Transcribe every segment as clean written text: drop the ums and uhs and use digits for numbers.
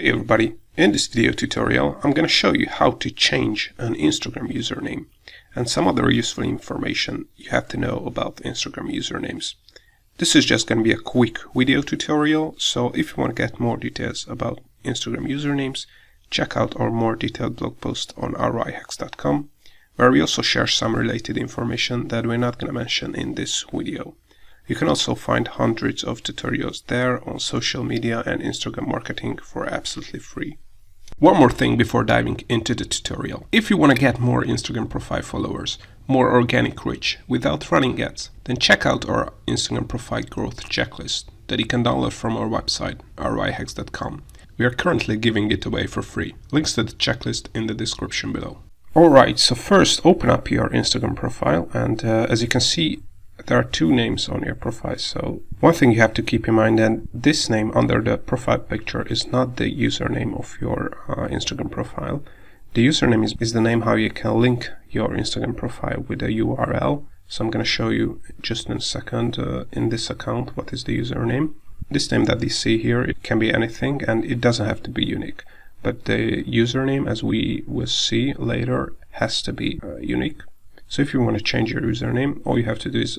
Hey everybody, in this video tutorial I'm going to show you how to change an Instagram username and some other useful information you have to know about Instagram usernames. This is just going to be a quick video tutorial, so if you want to get more details about Instagram usernames, check out our more detailed blog post on 𝐅𝐫𝐞𝐞, where we also share some related information that we're not going to mention in this video. You can also find hundreds of tutorials there on social media and Instagram marketing for absolutely free. One more thing before diving into the tutorial. If you want to get more Instagram profile followers, more organic reach without running ads, then check out our Instagram profile growth checklist that you can download from our website, 𝐅𝐫𝐞𝐞. We are currently giving it away for free. Links to the checklist in the description below. Alright, so first open up your Instagram profile, and as you can see, there are two names on your profile. So one thing you have to keep in mind, that this name under the profile picture is not the username of your Instagram profile. The username is the name how you can link your Instagram profile with a URL. So I'm going to show you just in a second in this account what is the username. This name that you see here, it can be anything and it doesn't have to be unique. But the username, as we will see later, has to be unique. So if you want to change your username, all you have to do is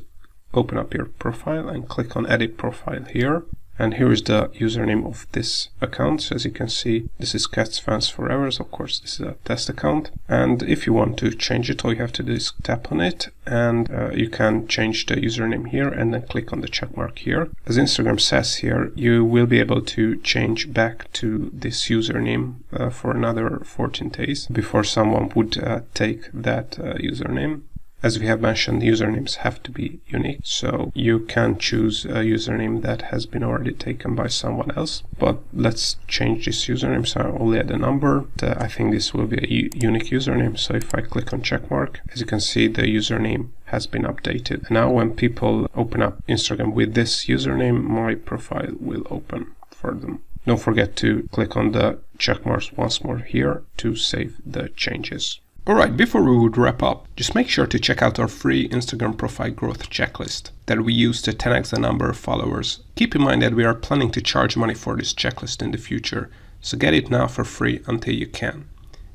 open up your profile and click on edit profile here. And here is the username of this account. So as you can see, this is Cats Fans Forever. So of course, this is a test account. And if you want to change it, all you have to do is tap on it and you can change the username here and then click on the check mark here. As Instagram says here, you will be able to change back to this username for another 14 days before someone would take that username. As we have mentioned, usernames have to be unique, so you can choose a username that has been already taken by someone else. But let's change this username, so I only add a number. I think this will be a unique username, so if I click on checkmark, as you can see, the username has been updated. Now when people open up Instagram with this username, my profile will open for them. Don't forget to click on the checkmarks once more here to save the changes. Alright, before we would wrap up, just make sure to check out our free Instagram profile growth checklist that we use to 10x the number of followers. Keep in mind that we are planning to charge money for this checklist in the future, so get it now for free until you can.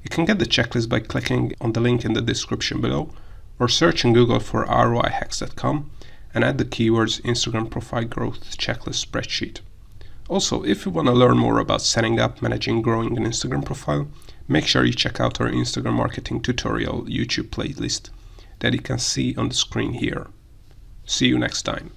You can get the checklist by clicking on the link in the description below, or search in Google for 𝐅𝐫𝐞𝐞 and add the keywords Instagram profile growth checklist spreadsheet. Also, if you want to learn more about setting up, managing, growing an Instagram profile, make sure you check out our Instagram marketing tutorial YouTube playlist that you can see on the screen here. See you next time.